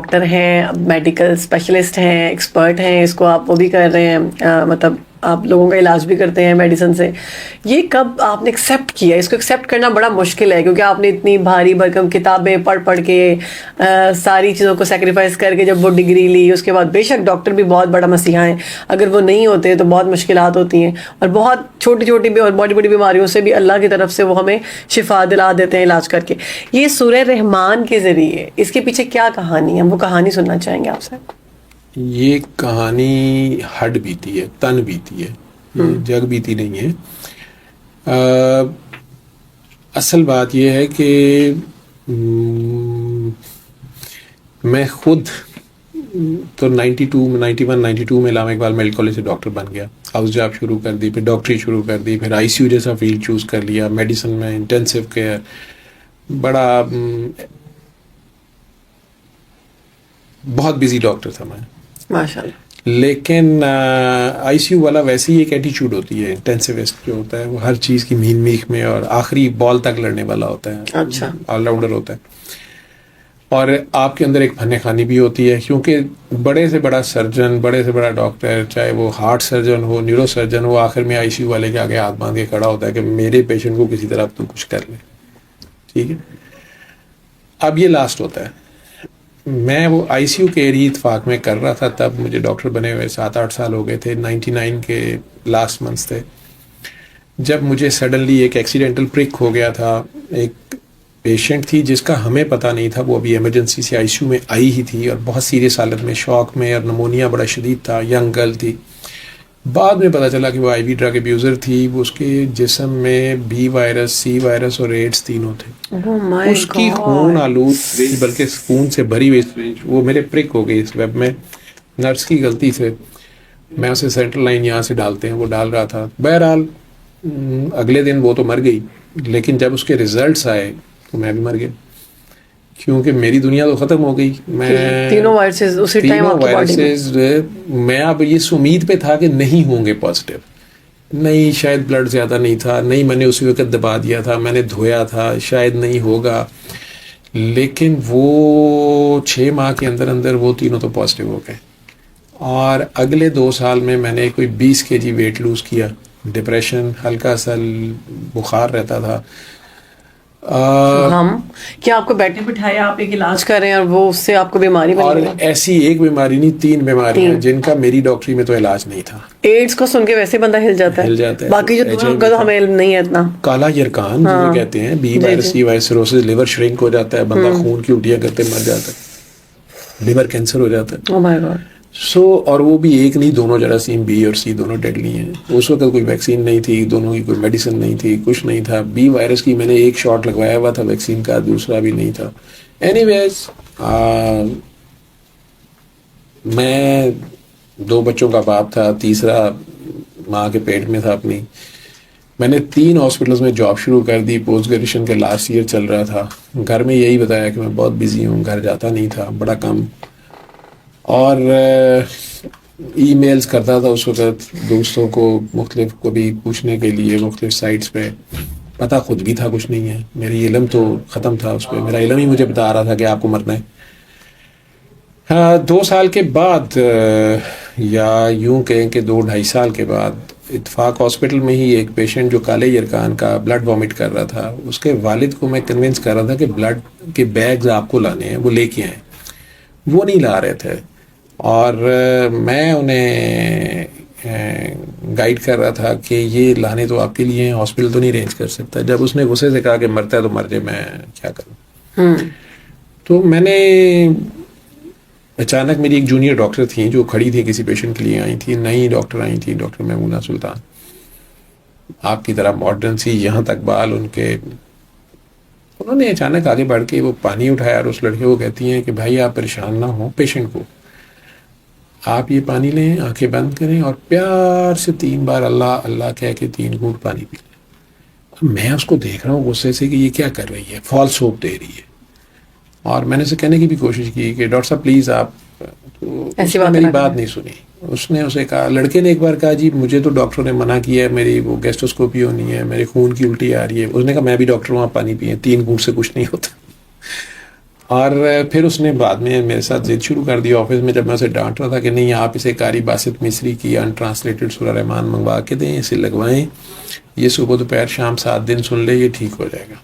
Doctor ہیں, medical specialist ہیں, expert ہیں, اس کو آپ وہ بھی کر رہے ہیں, مطلب آپ لوگوں کا علاج بھی کرتے ہیں میڈیسن سے. یہ کب آپ نے ایکسیپٹ کیا؟ اس کو ایکسیپٹ کرنا بڑا مشکل ہے کیونکہ آپ نے اتنی بھاری بھرکم کتابیں پڑھ کے ساری چیزوں کو سیکریفائس کر کے جب وہ ڈگری لی, اس کے بعد بے شک ڈاکٹر بھی بہت بڑا مسیحا ہیں, اگر وہ نہیں ہوتے تو بہت مشکلات ہوتی ہیں, اور بہت چھوٹی چھوٹی بھی اور بڑی بڑی بیماریوں سے بھی اللہ کی طرف سے وہ ہمیں شفا دلا دیتے ہیں علاج کر کے. یہ سورہ رحمان کے ذریعے اس کے پیچھے کیا کہانی ہے, ہم وہ کہانی سننا چاہیں گے آپ سے. یہ کہانی ہڈ بیتی ہے, تن بیتی ہے, جگ بیتی نہیں ہے. اصل بات یہ ہے کہ میں خود تو 91-92 میں علامہ اقبال میڈیکل کالج سے ڈاکٹر بن گیا, ہاؤس جاب شروع کر دی, پھر ڈاکٹری شروع کر دی, پھر آئی سی یو جیسا فیلڈ چوز کر لیا, میڈیسن میں انٹینسیو کیئر, بڑا بہت بزی ڈاکٹر تھا میں ماشاء اللہ. لیکن آئی سی یو والا ویسے ہی ایک ایٹیچیوڈ ہوتی ہے, انٹینسیوسٹ جو ہوتا ہے وہ ہر چیز کی مین میخ میں اور آخری بال تک لڑنے والا ہوتا ہے, اچھا آل راؤنڈر ہوتا ہے. اور آپ کے اندر ایک فن خوانی بھی ہوتی ہے, کیونکہ بڑے سے بڑا سرجن, بڑے سے بڑا ڈاکٹر, چاہے وہ ہارٹ سرجن ہو, نیورو سرجن ہو, آخر میں آئی سی یو والے کے آگے ہاتھ باندھ کے کھڑا ہوتا ہے کہ میرے پیشنٹ کو کسی طرح تو کچھ کر لے. ٹھیک ہے, اب یہ لاسٹ ہوتا ہے. میں وہ آئی سی یو کے ایریا اتفاق میں کر رہا تھا, تب مجھے ڈاکٹر بنے ہوئے 7-8 سال ہو گئے تھے, 99 کے لاسٹ منتھس تھے, جب مجھے سڈنلی ایک ایکسیڈنٹل پرک ہو گیا تھا. ایک پیشنٹ تھی جس کا ہمیں پتہ نہیں تھا, وہ ابھی ایمرجنسی سے آئی سی یو میں آئی ہی تھی اور بہت سیریس حالت میں, شوق میں, اور نمونیا بڑا شدید تھا, ینگ گرل تھی. بعد میں پتہ چلا کہ وہ آئی وی ڈرگ ابیوزر تھی, وہ اس کے جسم میں بی وائرس, سی وائرس اور ایڈز تینوں تھے. اس کی خون آلود سرنج, بلکہ خون سے بھری ہوئی سرنج, وہ میرے پرک ہو گئی اس ویب میں, نرس کی غلطی سے. میں اسے سینٹرل لائن یہاں سے ڈالتے ہیں, وہ ڈال رہا تھا. بہرحال اگلے دن وہ تو مر گئی, لیکن جب اس کے ریزلٹس آئے تو میں بھی مر گیا, کیونکہ میری دنیا تو ختم ہو گئی. میں تینوں وائرسز میں اب اس امید پہ تھا کہ نہیں ہوں گے پازیٹیو, نہیں شاید بلڈ زیادہ نہیں تھا, نہیں میں نے اسی وقت دبا دیا تھا, میں نے دھویا تھا, شاید نہیں ہوگا. لیکن وہ 6 ماہ کے اندر اندر وہ تینوں تو پازیٹیو ہو گئے. اور اگلے 2 سال میں میں نے کوئی 20 kg ویٹ لوز کیا. ڈپریشن, ہلکا سا بخار رہتا تھا. ہم کیا آپ کو بیٹھے بٹھایا, آپ ایک علاج کر رہے ہیں اور وہ اس سے آپ کو بیماری بن گئی؟ اور ایسی ایک بیماری نہیں, 3 بیماریاں جن کا میری ڈاکٹری میں تو علاج نہیں تھا. ایڈز کو سن کے ویسے بندہ ہل جاتا ہے, باقی جو دوسروں کا تو ہمیں علم نہیں ہے اتنا. کالا یرکان جسے کہتے ہیں, B virus, C virus, cirrhosis, liver shrink ہو جاتا ہے, بندہ خون کی الٹیاں کرتے مر جاتا ہے, لیور کینسر ہو جاتا ہے. او مائی گاڈ. اور وہ بھی ایک نہیں, دونوں جراثیم بی اور سی دونوں ڈیڈلی ہیں. اس وقت کوئی ویکسین نہیں تھی, دونوں کی کوئی میڈیسن نہیں تھی, کچھ نہیں تھا. بی وائرس کی میں نے ایک شاٹ لگوایا ہوا تھا ویکسین کا, دوسرا بھی نہیں تھا. اینی ویز میں 2 بچوں کا باپ تھا, تیسرا ماں کے پیٹ میں تھا اپنی. میں نے 3 ہاسپٹلز میں جاب شروع کر دی, پوسٹ گریجویشن کے لاسٹ ایئر چل رہا تھا. گھر میں یہی بتایا کہ میں بہت بزی ہوں, گھر جاتا نہیں تھا, بڑا کم. اور ای میلز کرتا تھا اس وقت دوستوں کو, مختلف کو بھی پوچھنے کے لیے, مختلف سائٹس پہ. پتہ خود بھی تھا کچھ نہیں ہے, میری علم تو ختم تھا اس پہ, میرا علم ہی مجھے بتا رہا تھا کہ آپ کو مرنا ہے. 2 سال کے بعد, یا یوں کہیں کہ 2-2.5 سال کے بعد, اتفاق ہاسپٹل میں ہی ایک پیشنٹ جو کالے یرکان کا بلڈ وامٹ کر رہا تھا, اس کے والد کو میں کنونس کر رہا تھا کہ بلڈ کے بیگز آپ کو لانے ہیں, وہ لے کے آئیں. وہ نہیں لا رہے تھے, اور میں انہیں گائیڈ کر رہا تھا کہ یہ لانے تو آپ کے لیے ہیں, ہاسپٹل تو نہیں ارینج کر سکتا. جب اس نے غصے سے کہا کہ مرتا ہے تو مر جائے, میں کیا کروں. تو میں نے اچانک, میری ایک جونیئر ڈاکٹر تھیں جو کھڑی تھیں کسی پیشنٹ کے لیے آئی تھیں, نئی ڈاکٹر آئی تھیں, ڈاکٹر میمونہ سلطان, آپ کی طرح ماڈرن سی, یہاں تک بال ان کے. انہوں نے اچانک آگے بڑھ کے وہ پانی اٹھایا اور اس لڑکے کو کہتی ہیں کہ بھائی آپ پریشان نہ ہوں, پیشنٹ کو آپ یہ پانی لیں, آنکھیں بند کریں اور پیار سے 3 بار اللہ اللہ کہہ کے 3 گھونٹ پانی پی لیں. میں اس کو دیکھ رہا ہوں غصے سے کہ یہ کیا کر رہی ہے, فالس ہوپ دے رہی ہے. اور میں نے اسے کہنے کی بھی کوشش کی کہ ڈاکٹر صاحب پلیز آپ, تو اس نے میری بات نہیں سنی. اس نے اسے کہا, لڑکے نے ایک بار کہا جی مجھے تو ڈاکٹر نے منع کیا ہے, میری وہ گیسٹروسکوپی ہونی ہے, میرے خون کی الٹی آ رہی ہے. اس نے کہا میں بھی ڈاکٹر ہوں, آپ پانی پئیں, 3 گھونٹ سے کچھ نہیں ہوتا. اور پھر اس نے بعد میں میرے ساتھ ضد شروع کر دی آفس میں، جب میں اسے ڈانٹ رہا تھا کہ نہیں آپ اسے قاری باسط مصری کی انٹرانسلیٹڈ سورہ رحمان منگوا کے دیں، اسے لگوائیں، یہ صبح دوپہر شام 7 دن سن لے، یہ ٹھیک ہو جائے گا.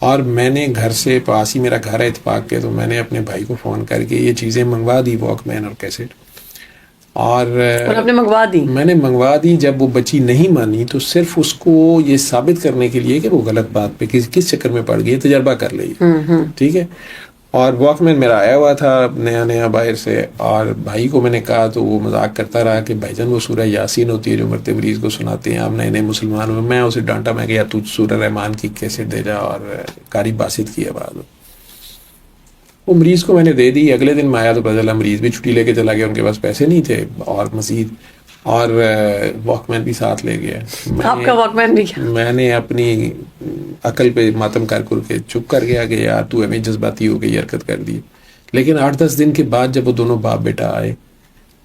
اور میں نے گھر سے پاس ہی میرا گھر ہے اتفاق کے، تو میں نے اپنے بھائی کو فون کر کے یہ چیزیں منگوا دی، واک مین اور کیسٹ، اور آپ نے منگوا دی. میں نے منگوا دی. جب وہ بچی نہیں مانی تو صرف اس کو یہ ثابت کرنے کے لیے کہ وہ غلط بات پہ کس چکر میں پڑ گئی، تجربہ کر لی، ٹھیک ہے. اور واک مین میرا آیا ہوا تھا نیا باہر سے، اور بھائی کو میں نے کہا تو وہ مذاق کرتا رہا کہ بھائی جان وہ سورہ یاسین ہوتی ہے جو مرتے مریض کو سناتے ہیں، آپ نئے مسلمان ہوئے. میں اسے ڈانٹا، میں کہ یار تو سورہ رحمان کی کیسٹ دے جا اور قاری باسط کی آواز. وہ مریض کو میں نے دے دی. اگلے دن میں آیا تو پتہ چلا مریض بھی چھٹی لے کے چلا گیا، ان کے پاس پیسے نہیں تھے اور مزید، اور واک مین بھی ساتھ لے گیا. آپ کا واک مین بھی کیا؟ میں نے اپنی عقل پہ ماتم کر کے چپ کر گیا کہ یار تو ہمیں جذباتی ہو گئی، حرکت کر دی. لیکن 8-10 دن کے بعد جب وہ دونوں باپ بیٹا آئے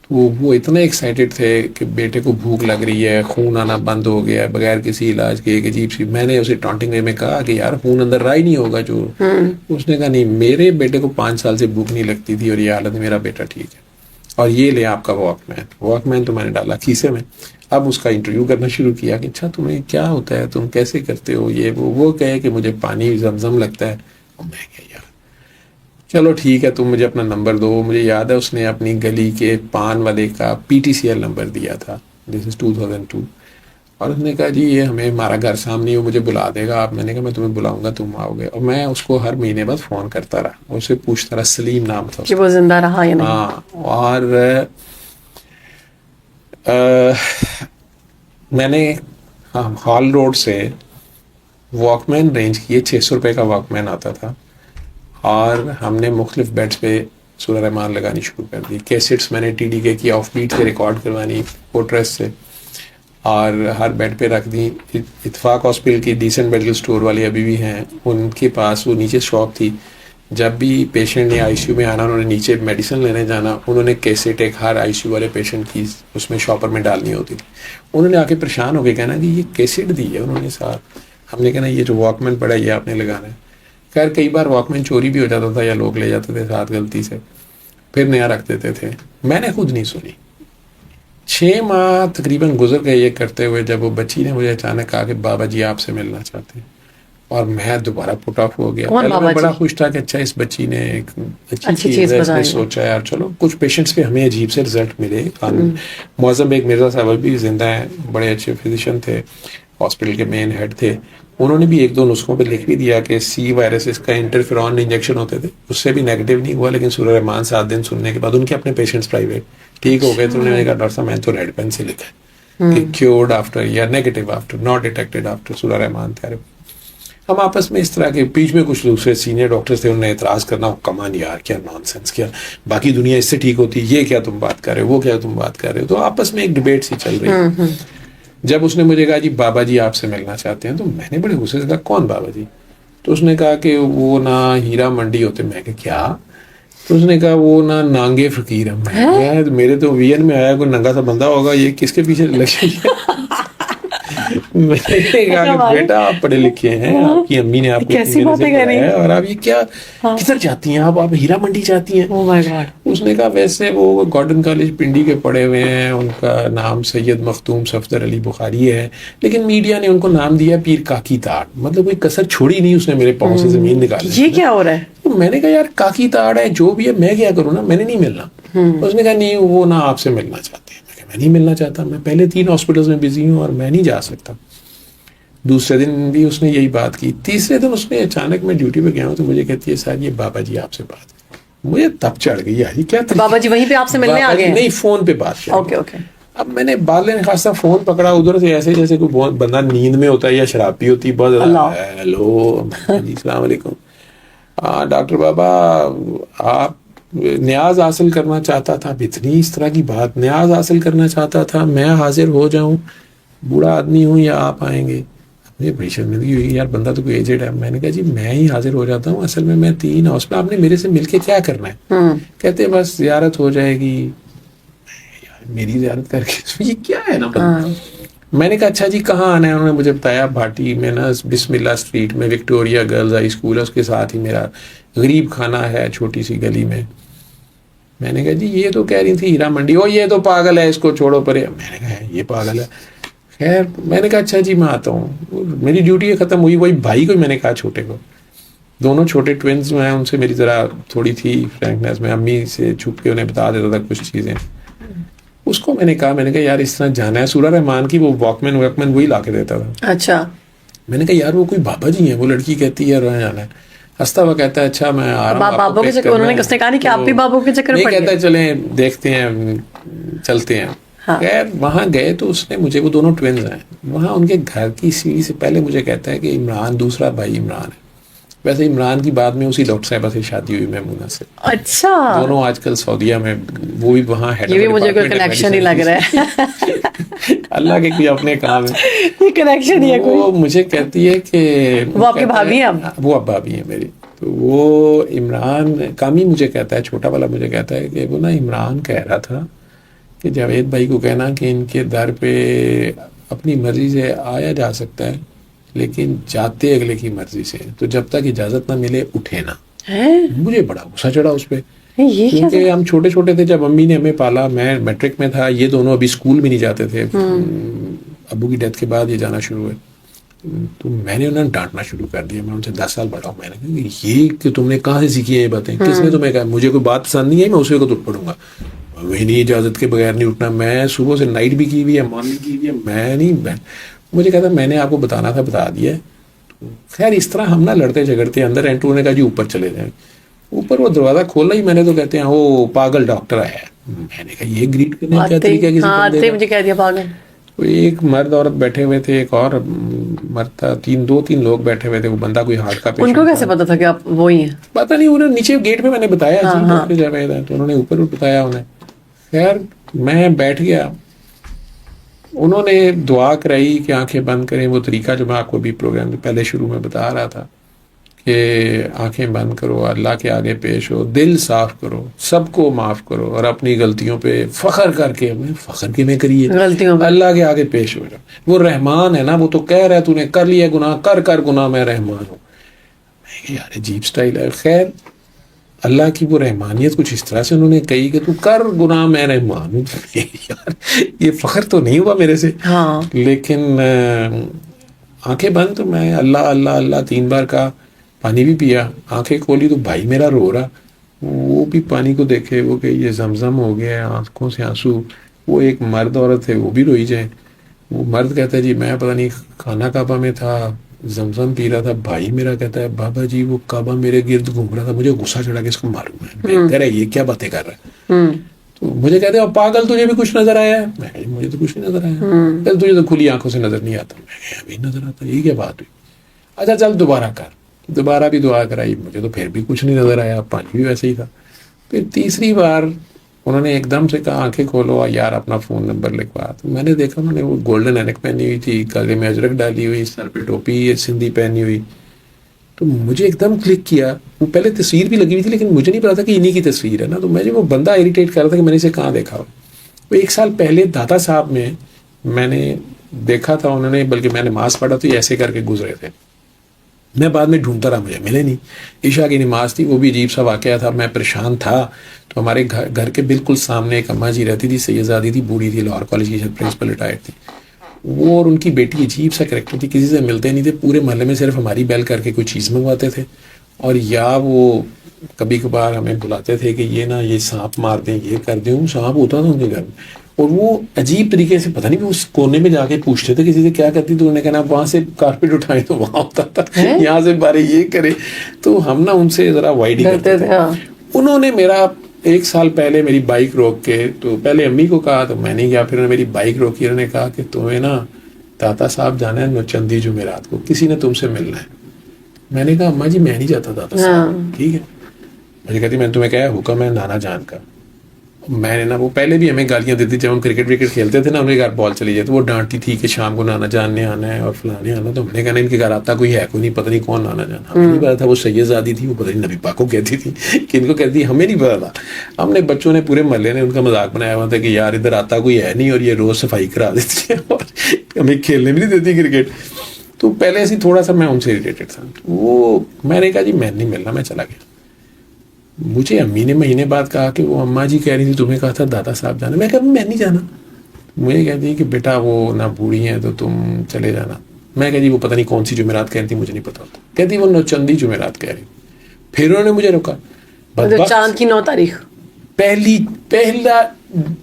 تو وہ اتنے ایکسائٹیڈ تھے کہ بیٹے کو بھوک لگ رہی ہے، خون آنا بند ہو گیا بغیر کسی علاج کے، ایک عجیب سی. میں نے اسے ٹانٹنگ وے میں کہا کہ یار خون اندر رہا ہی نہیں ہوگا جو. اس نے کہا نہیں، میرے بیٹے کو 5 سال سے بھوک نہیں لگتی تھی اور یہ حالت، میرا بیٹا ٹھیک ہے. اور یہ لے آپ کا واک مین تو میں نے ڈالا کھیسے میں. اب اس کا انٹرویو کرنا شروع کیا کہ اچھا تمہیں کیا ہوتا ہے، تم کیسے کرتے ہو یہ وہ کہے کہ مجھے پانی زمزم لگتا ہے. اور میں کہا یار چلو ٹھیک ہے، تم مجھے اپنا نمبر دو. مجھے یاد ہے اس نے اپنی گلی کے پان والے کا PTCL نمبر دیا تھا، دس از 2002. اور اس نے کہا جی یہ ہمارا گھر سامنے، وہ مجھے بلا دے گا آپ. میں نے کہا میں تمہیں بلاؤں گا، تم آؤ گے. اور میں اس کو ہر مہینے بعد فون کرتا رہا، اسے پوچھتا رہا، سلیم نام تھا کہ وہ زندہ رہا یا نہیں. ہاں. اور میں نے ہال روڈ سے واک مین رینج کیے، 600 روپے کا واک مین آتا تھا، اور ہم نے مختلف بیڈس پہ سورہ رحمان لگانی شروع کر دی. کیسٹس میں نے TDK کی آف بیٹ سے ریکارڈ کروانی پورٹریس سے، اور ہر بیڈ پہ رکھ دی. اتفاق ہاسپٹل کی ڈیسنٹ میڈیکل سٹور والے ابھی بھی ہیں، ان کے پاس وہ نیچے شاپ تھی. جب بھی پیشنٹ نے ICU میں آنا، انہوں نے نیچے میڈیسن لینے جانا، انہوں نے کیسٹ ایک ہر ICU والے پیشنٹ کی اس میں شاپر میں ڈالنی ہوتی تھی. انہوں نے آ کے پریشان ہو کے کہنا کہ یہ کیسٹ دی ہے انہوں نے ساتھ. ہم نے کہنا یہ جو واک مین پڑا ہے یہ آپ نے لگانا ہے. خیر کئی بار واک مین چوری بھی ہو جاتا تھا یا لوگ لے جاتے تھے ساتھ غلطی سے، پھر نیا رکھ دیتے تھے. میں نے خود نہیں سنی. 6 ماہ تقریباً گزر گئے یہ کرتے ہوئے، جب وہ بچی نے مجھے اچانک کہا کہ بابا جی آپ سے ملنا چاہتے ہیں، اور میں دوبارہ پٹ آف ہو گیا. پہلے میں بڑا خوش تھا کہ اچھا اس بچی نے ایک اچھی چیز اس نے سوچا ہے، اور چلو کچھ پیشنٹس پہ ہمیں عجیب سے رزلٹ ملے. معظم ایک مرزا صاحب بھی زندہ ہیں، بڑے اچھے فزیشین تھے، ہاسپٹل کے مین ہیڈ تھے. انہوں نے بھی 1-2 نسخوں پہ لکھ بھی دیا کہ C وائرس اس کا انٹرفیرون انجیکشن ہوتے تھے، اس سے بھی نیگیٹو نہیں ہوا. لیکن سورہ رحمان 7 دن سننے کے بعد ان کے اپنے پیشنٹس پرائیویٹ ٹھیک ہو گئے. تو انہوں نے کہا ڈاکٹر صاحب میں تو ریڈ پین سے لکھا ہے کہ کیورڈ آفٹر یا negative after, not detected after سورہ رحمان تھراپی. ہم آپس میں اس طرح کے بیچ میں کچھ دوسرے سینئر ڈاکٹرز تھے، انہوں نے اعتراض کرنا، کمان یار کیا نان سینس، کیا باقی دنیا اس سے ٹھیک ہوتی، یہ کیا تم بات کر رہے ہو، وہ کیا تم بات کر رہے ہو. تو آپس میں ایک ڈبیٹ سی چل رہی. جب اس نے مجھے کہا جی بابا جی آپ سے ملنا چاہتے ہیں، تو میں نے بڑے غصے سے کہا کون بابا جی؟ تو اس نے کہا کہ وہ نا ہیرا منڈی ہوتے. میں کہ کیا؟ تو اس نے کہا وہ نا نانگے فقیر ہیں. میرے تو وین میں آیا کوئی ننگا سا بندہ ہوگا، یہ کس کے پیچھے لگے؟ میں نے کہا کہ بیٹا آپ پڑھے لکھے ہیں، آپ کی امی نے آپ کو کیسی باتیں کر رہی ہیں، اور آپ یہ کیا کدھر جاتی ہیں آپ ہیرا منڈی جاتی ہیں؟ اس نے کہا ویسے وہ گارڈن کالج پنڈی کے پڑھے ہوئے ہیں، ان کا نام سید مختوم صفدر علی بخاری ہے، لیکن میڈیا نے ان کو نام دیا پیر کاکی تاڑ. مطلب کوئی کسر چھوڑی نہیں اس نے میرے پاؤں سے زمین نکالی. یہ کیا ہو رہا ہے؟ تو میں نے کہا یار کاکی تاڑ ہے جو بھی ہے، میں کیا کروں نا، میں نے نہیں ملنا. اس نے کہا نہیں وہ نہ آپ سے ملنا چاہتے ہیں. میں نہیں ملنا چاہتا، میں پہلے 3 ہاسپٹلز میں بزی ہوں اور میں نہیں جا سکتا. دوسرے دن بھی اس نے یہی بات کی. تیسرے دن اس نے اچانک میں ڈیوٹی پہ گیا ہوں تو مجھے کہتی ہے سر یہ بابا جی آپ سے بات. مجھے تب چڑھ گئی یار یہ کیا تھا. بابا جی وہیں پہ آپ سے ملنے آ گئے؟ نہیں فون پہ بات کیا. اوکے. اب میں نے بالے خاصا فون پکڑا ادھر سے، ایسے جیسے کوئی بندہ نیند میں ہوتا ہے یا شرابی ہوتی. بہت ہیلو جی السلام علیکم ڈاکٹر بابا آپ نیاز حاصل کرنا چاہتا تھا. اتنی اس طرح کی بات، نیاز حاصل کرنا چاہتا تھا، میں حاضر ہو جاؤں، بوڑھا آدمی ہوں یا آپ آئیں گے؟ مجھے بڑی شرمندگی ہوئی یار بندہ تو کوئی ایجڈ ہے. میں نے کہا جی میں ہی حاضر ہو جاتا ہوں، اصل میں 3 ہاسپٹل، آپ نے میرے سے مل کے کیا کرنا ہے؟ کہتے بس زیارت ہو جائے گی. یار میری زیارت کر کے یہ کیا ہے نا. میں نے کہا اچھا جی کہاں آنا ہے؟ انہوں نے مجھے بتایا بھاٹی میں نا بسم اللہ اسٹریٹ میں وکٹوریا گرلز ہائی اسکول ہے، اس کے ساتھ ہی میرا غریب کھانا ہے چھوٹی سی گلی میں. میں نے کہا جی یہ تو کہہ رہی تھی ہیرا منڈی، وہ یہ تو پاگل ہے اس کو چھوڑو پرے. میں نے کہا یہ پاگل ہے. خیر میں نے کہا اچھا جی میں آتا ہوں. میری ڈیوٹی ختم ہوئی، وہی بھائی کو میں نے کہا چھوٹے کو، دونوں چھوٹے ٹوینز میں ان سے میری ذرا تھوڑی تھی فرینکنیس، میں امی سے چھپ کے انہیں بتا دیتا تھا کچھ چیزیں. اس کو میں نے کہا یار اس طرح جانا ہے، سورہ رحمان کی وہ واکمین وہی لا کے دیتا تھا. اچھا. میں نے کہا یار وہ کوئی بابا جی ہیں، وہ لڑکی کہتی ہے وہاں جانا ہے. ہنستا ہوا کہتا ہے اچھا میں آ رہا ہوں. بابو کے چکر انہوں نے کس نے کہا نہیں کہ آپ بھی بابو کے چکر نہیں، کہتا ہے چلیں دیکھتے ہیں چلتے ہیں. خیر وہاں گئے تو اس نے مجھے، وہ دونوں ٹوینز ہیں، وہاں ان کے گھر کی سیڑھی سے پہلے مجھے کہتا ہے کہ عمران دوسرا بھائی عمران ہے. ویسے عمران کی بعد میں اسی ڈاکٹر صاحبہ سے شادی ہوئی میمونہ سے. اچھا. دونوں آج کل سعودیہ میں، وہ بھی وہاں ہیڈ. یہ بھی مجھے کوئی کنیکشن ہی لگ رہا ہے. اللہ کے کوئی اپنے کام ہے. یہ کنیکشن ہی ہے کوئی. وہ مجھے کہتی ہے کہ وہ آپ کی بھابھی ہیں؟ وہ اب بھابھی ہیں میری. تو وہ عمران کامی مجھے کہتا ہے، چھوٹا والا مجھے کہتا ہے کہ وہ نا عمران کہہ رہا تھا کہ جاوید بھائی کو کہنا کہ ان کے در پہ اپنی مرضی سے آیا جا سکتا ہے لیکن جاتے اگلے کی مرضی سے، تو جب تک اجازت نہ ملے اٹھے نا. مجھے بڑا غصہ چڑھا اس پہ، کیونکہ ہم چھوٹے چھوٹے تھے جب امی نے ہمیں پالا. میں میٹرک میں تھا، یہ دونوں ابھی اسکول بھی نہیں جاتے تھے. ابو کی ڈیتھ کے بعد یہ جانا شروع ہوئے. تو میں نے انہیں ڈانٹنا شروع کر دیا. میں ان سے 10 سال بڑا ہوں. میں نے کہا یہ کہ تم نے کہاں سے سیکھی ہیں یہ باتیں؟ کس نے تمہیں کہا؟ مجھے کوئی بات پسند نہیں ہے میں اسی وقت اٹھ پڑوں گا. وہی نہیں، اجازت کے بغیر نہیں اٹھنا. میں صبح سے نائٹ بھی کی ہوئی ہے، مارننگ کی ہوئی ہے. میں نہیں، مجھے کہتا میں نے آپ کو بتانا تھا بتا دیا. خیر اس طرح ہم نا لڑتے جھگڑتے اندر انٹر نے کہا جی اوپر چلے جائیں. اوپر وہ دروازہ کھولا ہی میں نے تو کہتے ہیں وہ پاگل ڈاکٹر آیا ہے. میں نے کہا یہ گریٹ کرنے کا کیا طریقہ ہے کسی بندے کا؟ مجھے کہہ دیا پاگل. ایک مرد عورت بیٹھے ہوئے تھے، ایک اور مرد تھا، دو تین لوگ بیٹھے ہوئے تھے. وہ بندہ کوئی ہارٹ کا پیشنٹ. ان کو کیسے پتا تھا کہ آپ وہی ہیں؟ پتا نہیں، انہوں نے نیچے گیٹ پہ میں نے بتایا جی ڈاکٹر جاوید ہے، تو انہوں نے اوپر بتایا انہیں. خیر میں بیٹھ گیا. انہوں نے دعا کرائی کہ آنکھیں بند کریں. وہ طریقہ جو میں آپ کو بھی پروگرام کے پہلے شروع میں بتا رہا تھا کہ آنکھیں بند کرو، اللہ کے آگے پیش ہو، دل صاف کرو، سب کو معاف کرو اور اپنی غلطیوں پہ فخر کر کے، فخر کے میں کریے، اللہ کے آگے پیش ہو جاؤ. وہ رحمان ہے نا، وہ تو کہہ رہا ہے تو نے کر لیا گناہ، کر گناہ میں رحمان ہوں. میں یار عجیب سٹائل ہے. خیر اللہ کی وہ رحمانیت کچھ اس طرح سے انہوں نے کہی کہ تو کر گناہ میں رحمان ہوں. یار یہ فخر تو نہیں ہوا میرے سے. لیکن آنکھیں بند تو میں اللہ اللہ اللہ 3 بار کہا. پانی بھی پیا. آنکھیں کھولی تو بھائی میرا رو رہا. وہ بھی پانی کو دیکھے، وہ کہ یہ زمزم ہو گیا، آنکھوں سے آنسو. وہ ایک مرد عورت تھے، وہ بھی روئی جائیں. وہ مرد کہتا ہے جی میں پتہ نہیں خانہ کعبہ میں تھا، زمزم پی رہا تھا. بھائی میرا کہتا ہے بابا جی وہ کعبہ میرے گرد گھوم رہا تھا. مجھے غصہ چڑھا کہ اس کو معلوم ہے، کہہ رہا ہے یہ کیا باتیں کر رہا ہے. تو مجھے کہتے ہیں پاگل تجھے بھی کچھ نظر آیا ہے؟ میں کہا مجھے تو کچھ نہیں نظر آیا. تجھے تو کھلی آنکھوں سے نظر نہیں آتا. میں کہا ابھی نظر آتا. یہ کیا بات ہوئی؟ اچھا چل دوبارہ کر. دوبارہ بھی دعا کرائی. مجھے تو پھر بھی کچھ نہیں نظر آیا. پانی بھی ویسے ہی تھا. پھر تیسری بار انہوں نے ایک دم سے کہا آنکھیں کھولو یار اپنا فون نمبر لکھوا. تو میں نے دیکھا انہوں نے وہ گولڈن اینک پہنی ہوئی تھی، گلے میں اجرک ڈالی ہوئی، سر پہ ٹوپی سندھی پہنی ہوئی. تو مجھے ایک دم کلک کیا. وہ پہلے تصویر بھی لگی ہوئی تھی لیکن مجھے نہیں پتا تھا کہ انہی کی تصویر ہے نا. تو مجھے وہ بندہ اریٹیٹ کر رہا تھا کہ میں نے اسے کہاں دیکھا ہو. وہ 1 سال پہلے داتا صاحب میں نے دیکھا تھا انہوں نے، بلکہ میں نماز پڑھا تو ایسے کر کے گزرے تھے. میں بعد میں ڈھونڈتا رہا، مجھے ملے نہیں. عشاء کی نماز تھی، وہ بھی عجیب سا واقعہ تھا. میں پریشان تھا. تو ہمارے گھر کے بالکل سامنے ایک اماں جی رہتی تھی، سیدزادی تھی، بوڑھی تھی، لاہور کالج کی پرنسپل ریٹائرڈ تھی. وہ اور ان کی بیٹی عجیب سا کریکٹر تھی، کسی سے ملتے نہیں تھے. پورے محلے میں صرف ہماری بیل کر کے کوئی چیز منگواتے تھے، اور یا وہ کبھی کبھار ہمیں بلاتے تھے کہ یہ نا یہ سانپ مار دیں، یہ کر دیں. وہ سانپ ہوتا تھا ان کے گھر میں، اور وہ عجیب طریقے سے پتہ نہیں اس کونے میں جا کے پوچھتے تھے کسی سے کیا کرتی. تو انہوں نے کہنا وہاں سے کارپیٹ اٹھائیں تو وہاں ہوتا تھا، یہاں سے بارے یہ کرے. تو ہم نا ان سے ذرا وائڈ ہی کرتے تھے. انہوں نے میرا 1 سال پہلے میری بائک روک کے، تو پہلے امی کو کہا تو میں نہیں گیا. پھر انہوں نے میری بائک روکی. انہوں نے کہا کہ تمہیں نا داتا صاحب جانا ہے نوچندی جمعرات کو، کسی نے تم سے ملنا ہے. میں نے کہا اماں جی میں نہیں جاتا داتا صاحب. ٹھیک ہے. مجھے کہتی میں نے تمہیں کہا حکم ہے نانا جان کا. میں نے نا وہ پہلے بھی ہمیں گالیاں دیتی جب ہم کرکٹ ورکٹ کھیلتے تھے نا, ان کے گھر بال چلی جائے تو وہ ڈانٹتی تھی کہ شام کو نانا جان نے آنا ہے اور فلانے آنا. تو ہم نے کہا ان کے گھر آتا کوئی ہے کوئی نہیں, پتہ نہیں کون نانا جان. ہمیں نہیں پتا تھا وہ سید زادی تھی, وہ پتہ نہیں نبی پاک کو کہتی تھی کہ ان کو کہتی, ہمیں نہیں پتا تھا. ہم نے بچوں نے پورے محلے نے ان کا مذاق بنایا ہوا تھا کہ یار ادھر آتا کوئی ہے نہیں اور یہ روز صفائی کرا دیتی ہے اور ہمیں کھیلنے بھی نہیں دیتی کرکٹ. تو پہلے سے تھوڑا سا میں ان سے اریٹیٹڈ تھا. وہ میں نے کہا جی میں نہیں ملنا, میں چلا گیا. مجھے امی نے مہینے بعد کہا کہ وہ اماں جی کہہ رہی تھی تمہیں کہا تھا دادا صاحب جانا. میں کہا میں نہیں جانا. مجھے کہتی ہیں کہ بیٹا وہ نہ بوڑھی ہیں تو تم چلے جانا. میں کہا جی وہ پتہ نہیں کون سی جمعرات کہہ رہی تھی, مجھے نہیں پتا ہوتا. کہتی وہ 9 چندی جمعرات کہہ رہی. پھر انہوں نے مجھے روکا. چاند کی 9 تاریخ پہلا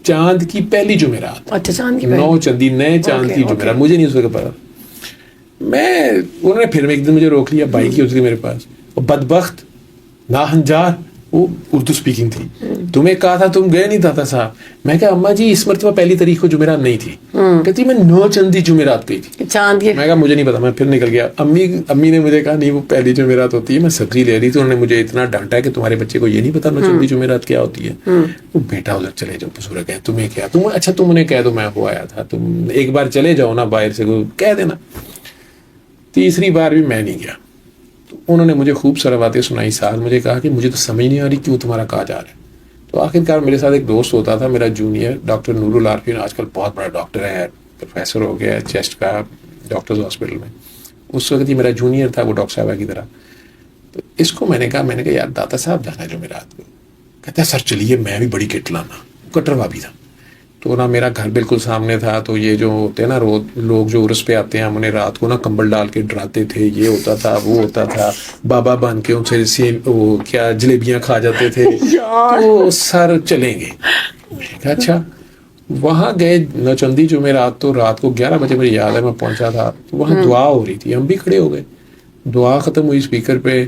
چاند کی پہلی جمعرات. اچھا چاند کی 9 چندی نئے چاند کی جمعرات, مجھے نہیں اس وقت پتا. انہوں نے پھر ایک دن مجھے روک لیا, بائک ہی اتری میرے پاس. بدبخت ناہنجار, وہ اردو اسپیکنگ تھی. تمہیں کہا تھا تم گئے نہیں دادا صاحب. میں کہا اماں جی اس مرتبہ پہلی تاریخ کو جمعرات نہیں تھی. کہتی میں 9 چندی جمعرات گئی تھی چاند کی. میں کہا مجھے نہیں پتا. میں پھر نکل گیا. امی نے مجھے کہا نہیں وہ پہلی جمعرات ہوتی ہے. میں سبزی لے رہی تھی, انہوں نے مجھے اتنا ڈانٹا کہ تمہارے بچے کو یہ نہیں پتا 9 چندی جمعرات کیا ہوتی ہے. وہ بیٹا ادھر چلے جاؤ بزرگ ہے, تمہیں کیا, تم اچھا تم انہیں کہہ دو میں ہو آیا تھا, تم ایک بار چلے جاؤ نا باہر سے کہہ دینا. تیسری بار بھی میں نہیں گیا. انہوں نے مجھے خوب سارا باتیں سنائی. ساتھ مجھے کہا کہ مجھے تو سمجھ نہیں آ رہی کہ وہ تمہارا کہا جا رہا ہے. تو آخر کار میرے ساتھ ایک دوست ہوتا تھا میرا جونیئر, ڈاکٹر نور العارفین, آج کل بہت بڑا ڈاکٹر ہے, پروفیسر ہو گیا ہے چیسٹ کا ڈاکٹرز ہاسپٹل میں. اس وقت ہی میرا جونیئر تھا وہ ڈاکٹر صاحبہ کی طرح. تو اس کو میں نے کہا یار دادا صاحب جانا ہے جمعرات کو. کہتا ہے سر چلیے, میں بھی بڑی کٹ لانا. کٹروا بھی تھا. تو نا میرا گھر بالکل سامنے تھا. تو یہ جو ہوتے ہیں نا لوگ جو عرس پہ آتے ہیں, ہم انہیں رات کو نا کمبل ڈال کے ڈراتے تھے. یہ ہوتا تھا وہ ہوتا تھا. بابا بن کے ان سے وہ کیا جلیبیاں کھا جاتے تھے. تو سر چلیں گے. میں کہا اچھا. وہاں گئے 9 چندی جمعرات. تو رات کو 11 بجے مجھے یاد ہے میں پہنچا تھا. تو وہاں دعا ہو رہی تھی, ہم بھی کھڑے ہو گئے. دعا ختم ہوئی اسپیکر پہ.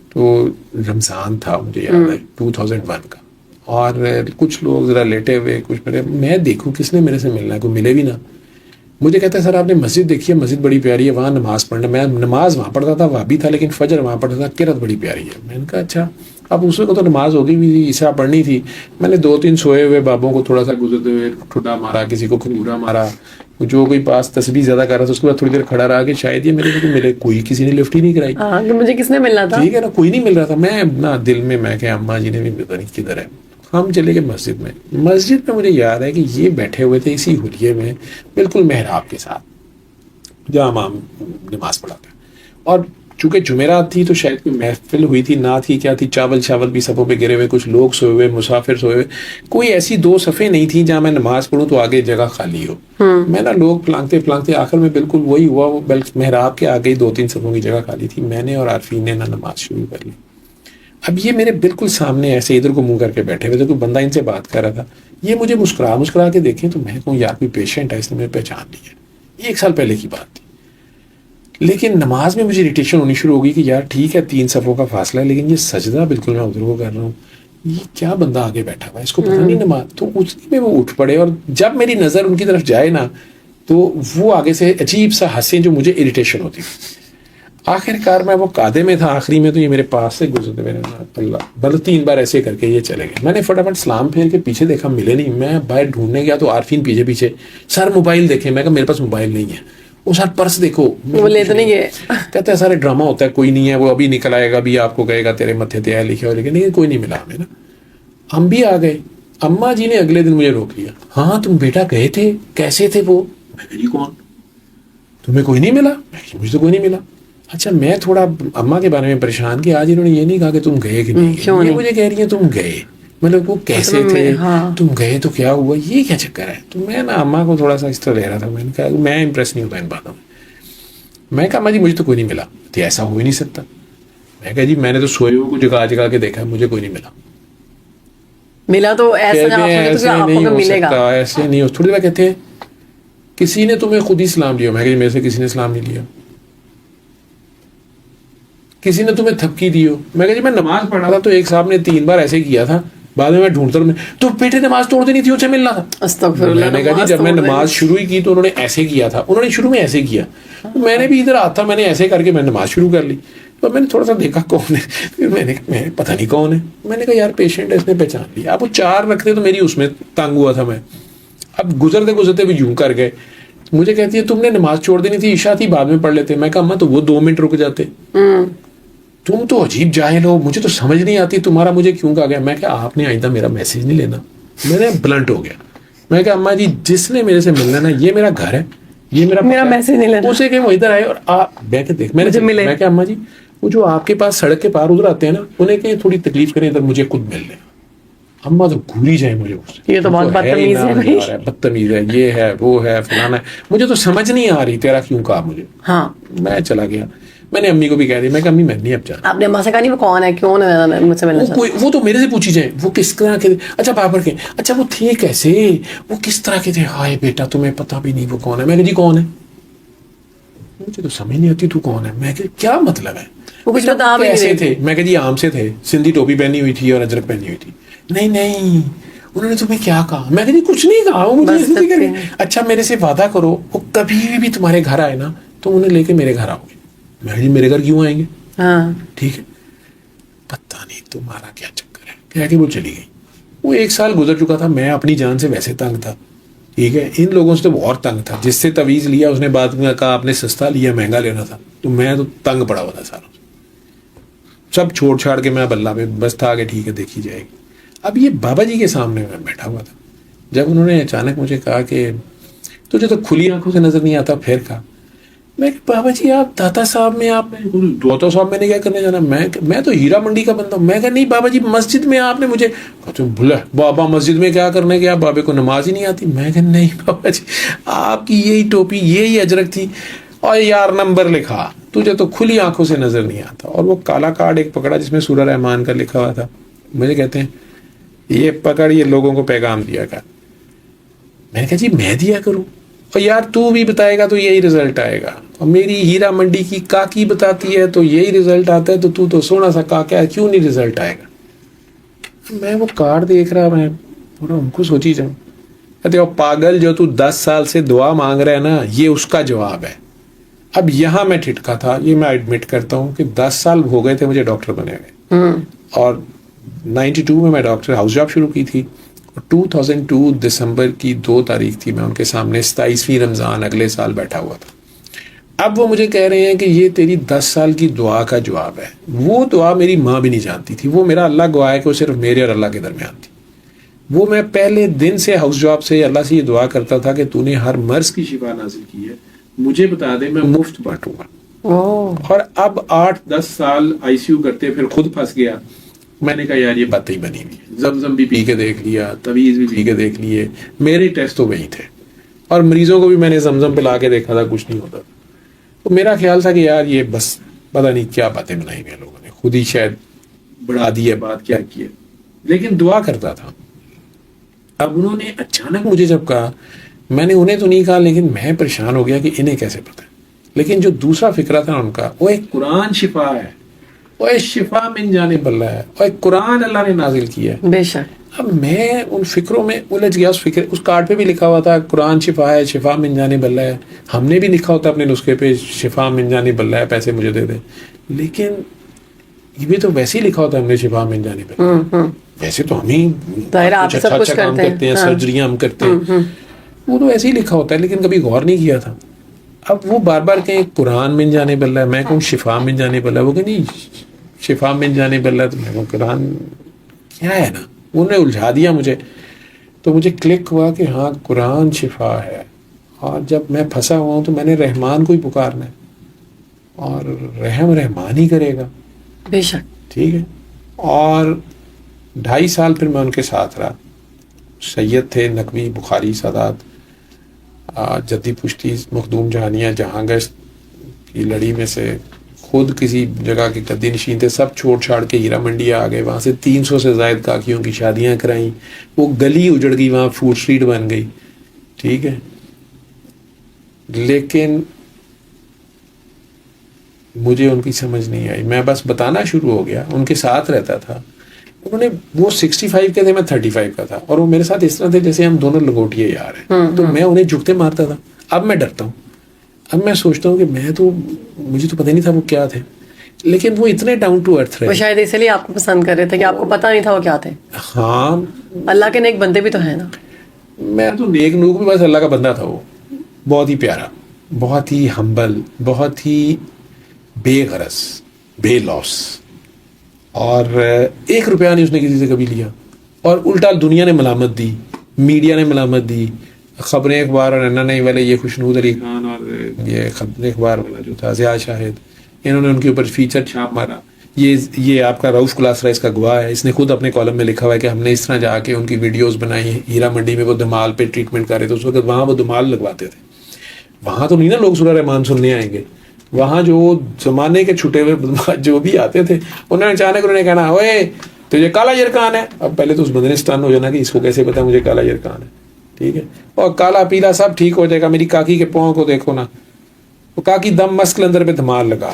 تو رمضان تھا مجھے یاد ہے 2001 کا. اور کچھ لوگ ذرا لیٹے ہوئے, کچھ میرے, میں دیکھوں کس نے میرے سے ملنا ہے, کوئی ملے بھی نہ. مجھے کہتا ہے سر آپ نے مسجد دیکھی ہے, مسجد بڑی پیاری ہے, وہاں نماز پڑھنا. میں نماز وہاں پڑھتا تھا, وہاں بھی تھا, لیکن فجر وہاں پڑھتا تھا. قرات بڑی پیاری ہے. میں نے کہا اچھا. اب اس وقت تو نماز ہوگی بھی تھی, عشاء پڑھنی تھی. میں نے 2-3 سوئے ہوئے بابوں کو تھوڑا سا گزرتے ہوئے ٹھڈا مارا, کسی کو کھنگورا مارا, جو کوئی پاس تسبیح زیادہ کر رہا تھا اس کے بعد تھوڑی دیر کھڑا رہا کہ شاید یہ میرے کو ملے. کوئی کسی نے لفٹ ہی نہیں کرائی. مجھے کس نے ملنا تھا, ٹھیک ہے نا, کوئی نہیں مل رہا تھا. میں نا دل میں کہ اماں جی نے بھی پتہ نہیں کدھر ہے. ہم چلے گئے مسجد میں. مسجد میں مجھے یاد ہے کہ یہ بیٹھے ہوئے تھے اسی حلیے میں بالکل محراب کے ساتھ جہاں ہم نماز پڑھاتے ہیں. اور چونکہ جمعرات تھی تو شاید کوئی محفل ہوئی تھی, نہ تھی کیا تھی, چاول بھی صفوں پہ گرے ہوئے, کچھ لوگ سوئے ہوئے, مسافر سوئے ہوئے. کوئی ایسی 2 صفیں نہیں تھیں جہاں میں نماز پڑھوں تو آگے جگہ خالی ہو. میں نا لوگ پلانگتے آخر میں بالکل وہی ہوا. وہ بلکہ محراب کے آگے 2-3 صفوں کی جگہ خالی تھی. میں نے اور عارفین نے نا نماز شروع کر لی. اب یہ میرے بالکل سامنے ایسے ادھر کو منہ کر کے بیٹھے ہوئے تھے. کوئی بندہ ان سے بات کر رہا تھا. یہ مجھے مسکرا کے دیکھیں تو میں کہوں یار کوئی پیشنٹ ہے, اس نے مجھے پہچان لی ہے. یہ 1 سال پہلے کی بات تھی. لیکن نماز میں مجھے اریٹیشن ہونی شروع ہو گئی کہ یار ٹھیک ہے 3 صفوں کا فاصلہ ہے, لیکن یہ سجدہ بالکل میں ادھر کو کر رہا ہوں. یہ کیا بندہ آگے بیٹھا ہوا ہے, اس کو پتہ نہیں نماز. تو اس میں وہ اٹھ پڑے, اور جب میری نظر ان کی طرف جائے نا تو وہ آگے سے عجیب سا ہنسیں جو مجھے اریٹیشن ہوتی. آخر کار میں وہ قادے میں تھا آخری میں, تو یہ میرے پاس سے گزرتے میرے اللہ بل 3 بار ایسے کر کے یہ چلے گئے. میں نے فٹافٹ سلام پھیر کے پیچھے دیکھا, ملے نہیں. میں باہر ڈھونڈنے گیا تو عارفین پیچھے سر موبائل دیکھیں. میں کہا میرے پاس موبائل نہیں ہے. وہ سر پرس دیکھو, وہ لے تو نہیں گئے. کہتے ہیں سارے ڈرامہ ہوتا ہے, کوئی نہیں ہے, وہ ابھی نکل آئے گا, بھی آپ کو کہے گا تیرے متھے تے ہے لکھے ہو, لیکن کوئی نہیں ملا ہمیں نا. ہم بھی آ گئے. اماں جی نے اگلے دن مجھے روک لیا. ہاں تم بیٹا گئے تھے, کیسے تھے وہ؟ میں کہا جی کون, تمہیں کوئی نہیں ملا؟ مجھے تو کوئی نہیں ملا. اچھا میں تھوڑا اماں کے بارے میں پریشان کہ آج انہوں نے یہ نہیں کہا کہ تم گئے کہ نہیں گئے, یہ مجھے کہہ رہی ہیں تم گئے, مطلب وہ کیسے تھے, تم گئے تو کیا ہوا, یہ کیا چکر ہے. تو میں نا اماں کو تھوڑا سا اس طرح لے رہا تھا. میں نے کہا میں امپریس نہیں ہوتا ان باتوں میں. میں کہا اماں جی مجھے تو کوئی نہیں ملا. تو ایسا ہو ہی نہیں سکتا. میں کہا جی میں نے تو سوئے ہوئے کو جگا کے دیکھا, مجھے کوئی نہیں ملا تو ایسا نہیں ہو سکتا, ایسے نہیں ہو. تھوڑی دیر کہتے ہیں کسی نے تمہیں خود ہی سلام لیا. میں کہا جی میرے سے کسی نے سلام نہیں لیا. کسی نے تمہیں تھپکی دی ہو. میں کہا جی میں نماز پڑھ رہا تھا تو ایک صاحب نے 3 بار ایسے کیا تھا, بعد میں ڈھونڈتا ہوں تو بیٹے نماز توڑ دینی تھی, ان سے ملنا تھا. استغفر اللہ. میں نے کہا جی جب میں نماز شروع ہی کی تو انہوں نے ایسے کیا تھا, انہوں نے شروع میں ایسے کیا, میں نے بھی ادھر آتا, میں نے ایسے کر کے میں نماز شروع کر لی. تو میں نے تھوڑا سا دیکھا کون ہے, پھر میں نے کہا میں پتہ نہیں کون ہے, میں نے کہا یار پیشنٹ ہے, اس نے پہچان لیا. اب وہ 4 رکھتے تو میری اس میں تنگ ہوا تھا میں. اب گزرتے گزرتے بھی یوں کر گئے. مجھے کہتی ہے تم نے نماز چھوڑ دینی تھی, عشاء تھی بعد میں پڑھ لیتے. میں کہا اماں تو وہ 2 منٹ رک جاتے. تم تو عجیب جاہل ہو, مجھے تو سمجھ نہیں آتی تمہارا مجھے کیوں کہا گیا. میں کہا آپ نے آئندہ میرا میسج نہیں لینا. میں نے بلنٹ ہو گیا. میں کہا اماں جی جس نے میرے سے ملنا نا یہ میرا گھر ہے, یہ میرا میسج نہیں لینا. اسے کہ وہ ادھر آئے اور آپ بیٹھ کے دیکھ. میں کہا اماں جی وہ جو آپ کے پاس سڑک کے پار ادھر آتے ہیں نا انہیں کہ تھوڑی تکلیف کریں ادھر مجھے خود مل لیں. اماں تو گھوری جائیں مجھے اس سے. یہ تو بہت بدتمیز ہے, بدتمیز ہے, یہ ہے وہ ہے فلانا ہے. مجھے تو سمجھ نہیں آ رہی تیرا کیوں کہا مجھے. ہاں میں چلا گیا. میں نے امی کو بھی کہہ دیا, میں کہا امی میں نہیں اب جانا. آپ نے اماں سے کہا نہیں وہ کون ہے, کیوں مجھ سے ملنا چاہتا؟ وہ تو میرے سے پوچھی جائیں وہ کس طرح کے, اچھا بابر کے, اچھا وہ تھے کیسے, وہ کس طرح کے تھے. ہائے بیٹا تمہیں پتہ بھی نہیں وہ کون ہے. میں کہا جی کون ہے, مجھے تو سمجھ نہیں آتی تو کون ہے. میں کہ کیا مطلب ہے, وہ کچھ بتا بھی کیسے تھے. میں کہا جی عام سے تھے, سندھی ٹوپی پہنی ہوئی تھی اور اجرک پہنی ہوئی تھی. نہیں انہوں نے تمہیں کیا کہا. میں کہا جی کچھ نہیں کہا, وہ مجھے اچھا میرے سے وعدہ کرو وہ کبھی بھی تمہارے گھر آئے نا تو انہیں لے کے میرے گھر آؤ گے. میں کہا جی میرے گھر کیوں آئیں گے. ہاں ٹھیک ہے, پتہ نہیں تمہارا کیا چکر ہے. کہہ کے وہ چلی گئی. وہ 1 سال گزر چکا تھا, میں اپنی جان سے ویسے تنگ تھا. ٹھیک ہے, ان لوگوں سے تو اور تنگ تھا. جس سے تویز لیا اس نے بعد میں کہا آپ نے سستا لیا مہنگا لینا تھا. تو میں تو تنگ پڑا ہوا تھا سارا, سب چھوڑ چھاڑ کے میں اب اللہ پہ بس تھا کہ ٹھیک ہے دیکھی جائے گی. اب یہ بابا جی کے سامنے میں بیٹھا ہوا تھا. جب انہوں نے اچانک مجھے کہا کہ تجھے تو کھلی آنکھوں سے نظر نہیں آتا, پھر کہا میں کہ بابا جی آپ داتا صاحب میں آپ داتا صاحب میں نے کیا کرنے جانا, میں تو ہیرا منڈی کا بندہ ہوں. میں کہا نہیں بابا جی مسجد میں آپ نے مجھے بھلا بابا مسجد میں کیا کرنے گیا, بابے کو نماز ہی نہیں آتی. میں کہا نہیں بابا جی آپ کی یہی ٹوپی یہی اجرک تھی اور یار نمبر لکھا, تجھے تو کھلی آنکھوں سے نظر نہیں آتا. اور وہ کالا کارڈ ایک پکڑا جس میں سورہ رحمان کا لکھا ہوا تھا. مجھے کہتے ہیں یہ پکڑ یہ لوگوں کو پیغام دیا کر. میں نے کہا جی میں دیا کروں, اور یار تو بھی بتائے گا تو یہی رزلٹ آئے گا, اور میری ہیرا منڈی کی کاکی بتاتی ہے تو یہی رزلٹ آتا ہے, تو تو سونا سا کاکا ہے کیوں نہیں رزلٹ آئے گا. میں وہ کارڈ دیکھ رہا, میں تھوڑا ان کو سوچی جاؤں. کہتے ہو پاگل جو تو 10 سال سے دعا مانگ رہا ہے نا یہ اس کا جواب ہے. اب یہاں میں ٹھٹکا تھا, یہ میں ایڈمٹ کرتا ہوں کہ 10 سال ہو گئے تھے مجھے ڈاکٹر بنے ہوئے, اور 92 میں ڈاکٹر ہاؤس جاب شروع کی تھی, اور 2002 دسمبر کی 2 تاریخ تھی, میں ان کے سامنے 27ویں رمضان اگلے سال بیٹھا ہوا تھا. اب وہ مجھے کہہ رہے ہیں کہ یہ تیری 10 سال کی دعا کا جواب ہے. وہ دعا میری ماں بھی نہیں جانتی تھی, وہ میرا اللہ گواہ ہے کہ وہ صرف میرے اور اللہ کے درمیان تھی. وہ میں پہلے دن سے ہاؤس جاب سے اللہ سے یہ دعا کرتا تھا کہ تو نے ہر مرض کی شفا نازل کی ہے, مجھے بتا دے میں مفت بانٹوں گا. اور اب 8-10 سال ICU کرتے پھر خود پھنس گیا. میں نے کہا یار یہ باتیں ہی بنی ہوئی ہے. زمزم بھی پی کے دیکھ لیا, تویز بھی پی کے دیکھ لیے, میرے ٹیسٹ تو وہی تھے, اور مریضوں کو بھی میں نے زمزم پلا کے دیکھا تھا کچھ نہیں ہوتا. تو میرا خیال تھا کہ یار یہ بس پتہ نہیں کیا باتیں بنائی ہوئی ہیں لوگوں نے, خود ہی شاید بڑھا دی ہے بات کیا کی ہے, لیکن دعا کرتا تھا. اب انہوں نے اچانک مجھے جب کہا, میں نے انہیں تو نہیں کہا لیکن میں پریشان ہو گیا کہ انہیں کیسے پتہ ہے. لیکن جو دوسرا فکرہ تھا ان کا, وہ ایک قرآن شفا ہے, وہ ایک شفا من جانب اللہ ہے, اور ایک قرآن اللہ نے نازل کیا ہے. بے شک. اب میں ان فکروں میں الجھ گیا. اس کارڈ پہ بھی لکھا ہوا تھا قرآن شفا ہے, شفا من جانب اللہ ہے. ہم نے بھی لکھا ہوتا اپنے نسخے پہ شفا من جانب اللہ ہے, پیسے مجھے دے دیں. لیکن یہ بھی تو ویسے ہی لکھا ہوتا ہے ہم نے شفا من جانب اللہ. ویسے تو ہم ہی اچھا کام کرتے ہیں, سرجریاں ہم کرتے ہیں, وہ تو ایسے ہی لکھا ہوتا ہے, لیکن کبھی غور نہیں کیا تھا. اب وہ بار بار کہیں قرآن من جانب اللہ ہے, میں کہوں شفا من جانب اللہ, وہ کہ نہیں شفا من جانب اللہ, تو میں کہوں قرآن کیا ہے نا. انہوں نے الجھا دیا مجھے, تو مجھے کلک ہوا کہ ہاں قرآن شفا ہے, اور جب میں پھنسا ہوا ہوں تو میں نے رحمان کو ہی پکارنا ہے, اور رحمان ہی کرے گا. بے شک. ٹھیک ہے. اور 2.5 سال پھر میں ان کے ساتھ رہا. سید تھے نقوی, بخاری, سادات, جدی پشتی, مخدوم جہانیہ, جہاں گشت کی لڑی میں سے, خود کسی جگہ کے قدی نشین تھے, سب چھوڑ چھاڑ کے ہیرا منڈی آ گئے. وہاں سے 300 سے زائد کاکیوں کی شادیاں کرائیں, وہ گلی اجڑ گئی, وہاں فوڈ اسٹریٹ بن گئی. ٹھیک ہے. لیکن مجھے ان کی سمجھ نہیں آئی, میں بس بتانا شروع ہو گیا, ان کے ساتھ رہتا تھا. انہوں نے وہ 65 کے تھے, میں 35 کا تھا, اور وہ میرے ساتھ اس طرح تھے جیسے ہم دونوں لگوٹیے یار ہیں. تو میں انہیں جھکتے مارتا تھا. اب میں ڈرتا ہوں, اب میں سوچتا ہوں کہ میں تو مجھے تو پتہ نہیں تھا وہ کیا تھے, لیکن وہ اتنے ڈاؤن ٹو ارتھ وہ رہے. شاید اسی لیے آپ کو پسند کر رہے تھے کہ آپ کو پتہ نہیں تھا وہ کیا تھے. ہاں اللہ کے نیک بندے بھی تو ہیں نا. میں تو نیک نوک بھی بس اللہ کا بندہ تھا. وہ بہت ہی پیارا, بہت ہی ہمبل, بہت ہی بے غرض, بے لوس, اور 1 روپیہ نہیں اس نے کسی سے کبھی لیا. اور الٹا دنیا نے ملامت دی, میڈیا نے ملامت دی, خبریں اخبار اور نہیں والے, یہ خوشنود علی خان اور یہ خبریں اخبار والا جو تھا ضیاء شاہد, انہوں نے ان کے اوپر فیچر چھاپ مارا. یہ آپ کا رؤف کلاسرا اس کا گواہ ہے. اس نے خود اپنے کالم میں لکھا ہوا ہے کہ ہم نے اس طرح جا کے ان کی ویڈیوز بنائی. ہیرا منڈی میں وہ دمال پہ ٹریٹمنٹ کر رہے تھے اس وقت, وہاں وہ دمال لگواتے تھے. وہاں تو نہیں نا لوگ سورہ رحمان سننے آئیں گے. وہاں جو زمانے کے چھٹے ہوئے جو بھی آتے تھے, انہوں نے اچانک انہوں نے کہنا اوے تجھے کالا یرکان ہے. اب پہلے تو اس بندے نے اسٹن ہو جانا کہ اس کو کیسے پتا مجھے کالا یرکان ہے. ٹھیک ہے, اور کالا پیلا سب ٹھیک ہو جائے گا. میری کاکی کے پاؤں کو دیکھو نا, وہ کاکی دم مسکل اندر پہ دھمال لگا.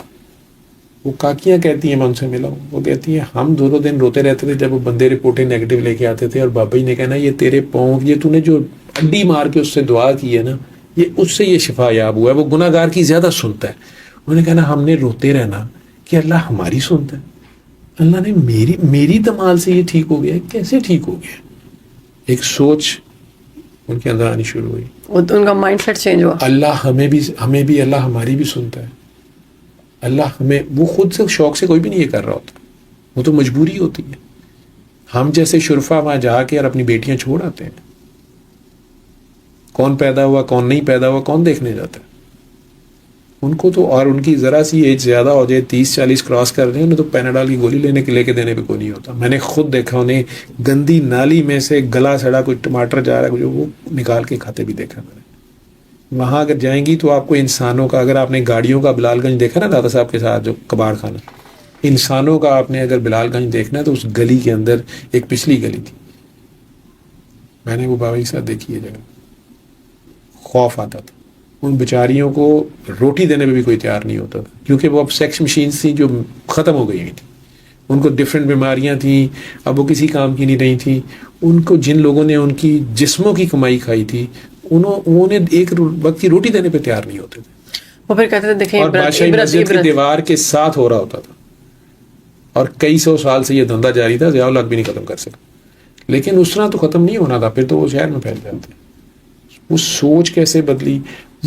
وہ کاکیاں کہتی ہیں, میں ان سے ملا ہوں, وہ کہتی ہیں ہم دونوں دن روتے رہتے تھے جب وہ بندے رپورٹیں نیگیٹو لے کے آتے تھے, اور بابا جی نے کہنا یہ تیرے پاؤں, یہ تو نے جو اڈی مار کے اس سے دعا کی ہے نا, یہ اس سے یہ شفا یاب ہوا ہے. وہ گناہ گار کی زیادہ سنتا ہے. انہوں نے کہنا ہم نے روتے رہنا کہ اللہ ہماری سنتا ہے. اللہ نے میری دمال سے یہ ٹھیک ہو گیا. کیسے ٹھیک ہو گیا؟ ایک سوچ ان کے اندر آنی شروع ہوئی. ان کا مائنڈ سیٹ چینج ہوا. اللہ ہمیں بھی اللہ ہماری بھی سنتا ہے. اللہ ہمیں, وہ خود سے شوق سے کوئی بھی نہیں یہ کر رہا ہوتا, وہ تو مجبوری ہوتی ہے. ہم جیسے شرفا وہاں جا کے اور اپنی بیٹیاں چھوڑ آتے ہیں. کون پیدا ہوا کون نہیں پیدا ہوا کون دیکھنے جاتا ہے ان کو تو. اور ان کی ذرا سی ایج زیادہ ہو جائے, 30-40 کراس کر رہے ہیں, انہیں تو پیناڈال کی گولی لے کے دینے پہ کوئی نہیں ہوتا. میں نے خود دیکھا انہیں گندی نالی میں سے گلا سڑا کوئی ٹماٹر جا رہا ہے جو وہ نکال کے کھاتے بھی دیکھا میں نے. وہاں اگر جائیں گی تو آپ کو انسانوں کا, اگر آپ نے گاڑیوں کا بلال گنج دیکھا نا دادا صاحب کے ساتھ جو کباڑ خانہ, انسانوں کا آپ نے اگر بلال گنج دیکھنا ہے تو اس گلی کے اندر ایک پچھلی گلی تھی, میں نے وہ بابا کے ساتھ دیکھی ہے جگہ. خوف آتا تھا. ان بیچاریوں کو روٹی دینے میں بھی کوئی تیار نہیں ہوتا تھا, کیونکہ وہ اب سیکس مشینز تھیں جو ختم ہو گئی ہوئی تھیں. ان کو ڈفرینٹ بیماریاں تھیں, اب وہ کسی کام کی نہیں رہی تھیں. ان کو جن لوگوں نے ان کی جسموں کی کمائی کھائی تھی, انہیں ایک وقت کی روٹی دینے پہ تیار نہیں ہوتے تھے. وہ پھر کہتے تھے دیکھیں, اور بادشاہی مسجد کی دیوار کے ساتھ ہو رہا ہوتا تھا, اور کئی 100 سال سے یہ دھندا جاری تھا. ضیاء الحق بھی نہیں ختم کر سکا, لیکن اس طرح تو ختم نہیں ہونا تھا, پھر تو وہ شہر میں پھیل جاتے. وہ سوچ کیسے بدلی.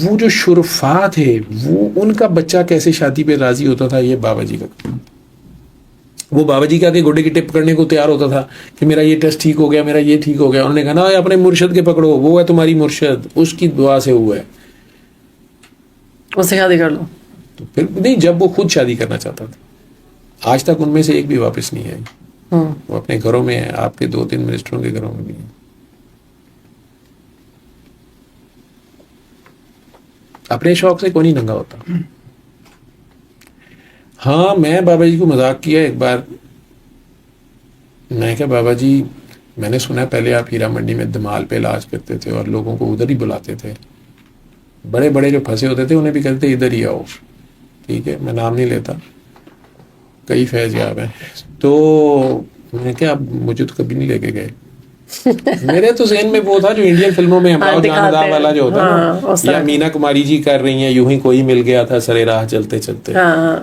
وہ جو شرفا تھے, وہ ان کا بچہ کیسے شادی پہ راضی ہوتا تھا, یہ بابا جی کا. وہ بابا جی کا کے گوڈے کی ٹپ کرنے کو تیار ہوتا تھا کہ میرا یہ ٹیسٹ ٹھیک ہو گیا, میرا یہ ٹھیک ہو گیا. انہوں نے کہا نا اپنے مرشد کے پکڑو, وہ ہے تمہاری مرشد, اس کی دعا سے ہوا ہے, اس سے شادی کر لو. تو پھر نہیں, جب وہ خود شادی کرنا چاہتا تھا. آج تک ان میں سے ایک بھی واپس نہیں آئی. وہ اپنے گھروں میں ہے, آپ کے 2-3 منسٹروں کے گھروں میں بھی ہیں. اپنے شوق سے کوئی نہیں ننگا ہوتا. ہاں, میں بابا جی کو مذاق کیا ایک بار. میں کہا بابا جی, میں نے سنا پہلے آپ ہیرا منڈی میں دمال پہ علاج کرتے تھے اور لوگوں کو ادھر ہی بلاتے تھے. بڑے بڑے جو پھنسے ہوتے تھے انہیں بھی کہتے ادھر ہی آؤ. ٹھیک ہے, میں نام نہیں لیتا, کئی فیض یاب ہیں. تو میں کہا اب مجھے تو کبھی نہیں لے کے گئے. میرے تو ذہن میں وہ تھا جو انڈین فلموں میں ہمراؤ جاندہ والا جو ہوتا نا, یا مینا کماری جی کر رہی ہیں, یوں ہی کوئی مل گیا تھا سرے راہ چلتے چلتے.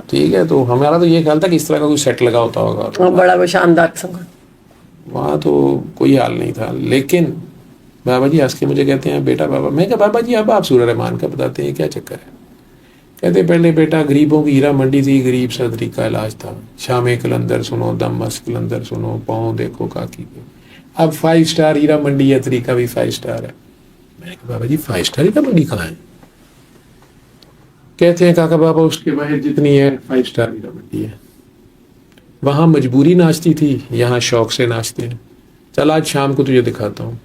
ٹھیک ہے, تو ہمارا تو یہ خیال تھا کہ اس طرح کا کوئی سیٹ لگا ہوتا ہوگا, بڑا کوئی شاندار قسم کا. وہاں تو کوئی حال نہیں تھا. لیکن بابا جی ہنس کے مجھے کہتے ہیں بیٹا بابا. میں کہا بابا جی اب آپ سورہ رحمان کا بتاتے ہیں, کیا چکر ہے؟ کہتے پہلے بیٹا غریبوں کی ہیرا منڈی تھی, غریب صدری کا علاج تھا. شام کلندر سنو, دم مس کلندر سنو, پاؤں دیکھو کاکی کے. اب 5 اسٹار ہیرا منڈی ہے, طریقہ بھی 5 اسٹار ہے. میں نے کہا بابا جی 5 اسٹار ہیرا منڈی کہاں ہے؟ کہتے ہیں کاکا بابا اس کے باہر جتنی ہے 5 اسٹار ہیرا منڈی ہے. وہاں مجبوری ناچتی تھی, یہاں شوق سے ناچتے ہیں. چل آج شام کو تجھے دکھاتا ہوں.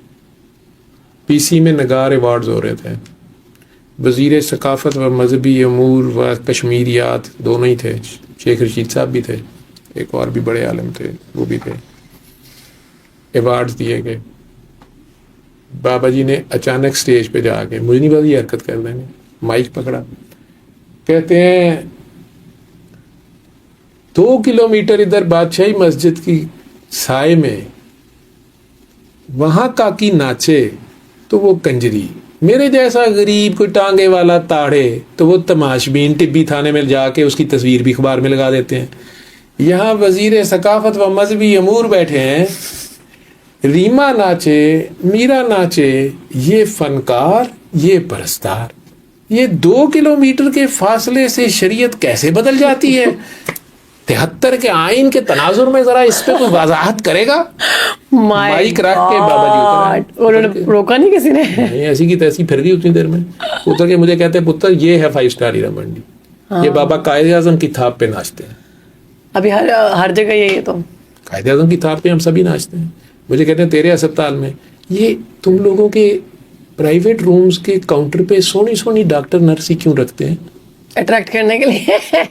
پی سی میں نگار ایوارڈز ہو رہے تھے. وزیر ثقافت و مذہبی امور و کشمیریات دونوں ہی تھے. شیخ رشید صاحب بھی تھے, ایک اور بھی بڑے عالم تھے, وہ بھی تھے. ایوارڈز دیے گئے. بابا جی نے اچانک سٹیج پہ جا کے, مجھے نہیں پتا یہ حرکت کر دیں گے, مائک پکڑا. کہتے ہیں 2 کلومیٹر ادھر بادشاہی مسجد کی سائے میں وہاں کاکی ناچے تو وہ کنجری میرے جیسا غریب کوئی ٹانگے والا تاڑے تو وہ تماشبین ٹبی تھانے میں جا کے اس کی تصویر بھی اخبار میں لگا دیتے ہیں. یہاں وزیر ثقافت و مذہبی امور بیٹھے ہیں, ریما ناچے, میرا ناچے, یہ فنکار, یہ پرستار. یہ 2 کلومیٹر کے فاصلے سے شریعت کیسے بدل جاتی ہے؟ 73 کے آئین کے تناظر میں ذرا اس پہ کوئی وضاحت کرے گا؟ مائک رکھ کے بابا جی اترا, انہوں نے روکا نہیں کسی نے؟ ایسی کی تیسی پھر گئی اتنی دیر میں. اتر کے مجھے کہتے ہیں پتر یہ ہے 5 اسٹار ہیرا منڈی, یہ بابا قائد اعظم کی تھاپ پہ ناچتے ہیں. ابھی ہر جگہ یہی ہے. تو قائد اعظم کی تھاپ پہ ہم سبھی ناچتے ہیں. مجھے کہتے ہیں تیرے اسپتال میں یہ تم لوگوں کے پرائیویٹ رومز کے کاؤنٹر پہ سونی سونی ڈاکٹر نرسی کیوں رکھتے ہیں؟ اٹریکٹ کرنے کے لیے.